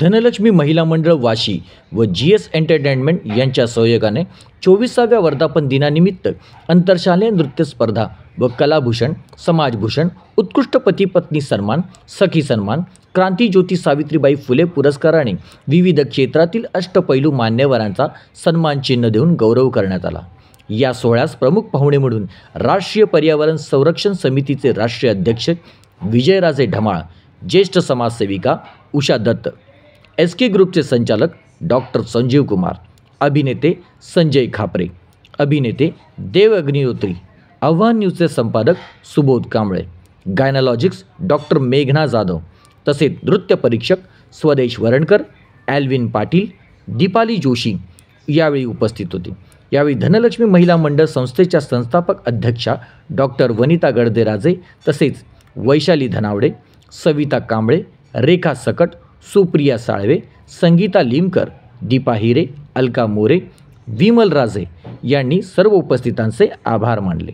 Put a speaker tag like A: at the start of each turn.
A: धनलक्ष्मी महिला मंडळ वाशी व GS एंटरटेनमेंट यांच्या सहयोगाने 24व्या वर्धापन दिनानिमित्त आंतरशालेय नृत्य स्पर्धा व कलाभूषण, समाजभूषण, उत्कृष्ट पती पत्नी सन्मान, सखी सन्मान, क्रांतीज्योती सावित्रीबाई फुले पुरस्काराने विविध क्षेत्रातील अष्टपैलू मान्यवरांचा सन्मान चिन्ह देऊन गौरव करण्यात आला। या सोहळ्यास प्रमुख पाहुणे म्हणून राष्ट्रीय पर्यावरण संरक्षण समितीचे राष्ट्रीय अध्यक्ष विजयराजे ढमाळ, ज्येष्ठ समाजसेविका उषा दत्त, SK ग्रुपचे संचालक डॉक्टर संजीव कुमार, अभिनेते संजय खापरे, अभिनेते देव अग्निहोत्री, आव्हान न्यूजचे संपादक सुबोध कांबळे, गायनॉलॉजिक्स डॉक्टर मेघना जाधव तसेच नृत्य परीक्षक स्वदेश वरणकर, ॲल्विन पाटील, दीपाली जोशी यावेळी उपस्थित होते। यावेळी धनलक्ष्मी महिला मंडळ संस्थेच्या संस्थापक अध्यक्षा डॉक्टर वनिता गडदेराजे तसेच वैशाली धनावडे, सविता कांबळे, रेखा सकट, सुप्रिया साळवे, संगीता लिमकर, दीपा हिरे, अलका मोरे, विमल राजे यांनी सर्व उपस्थितांचे आभार मानले।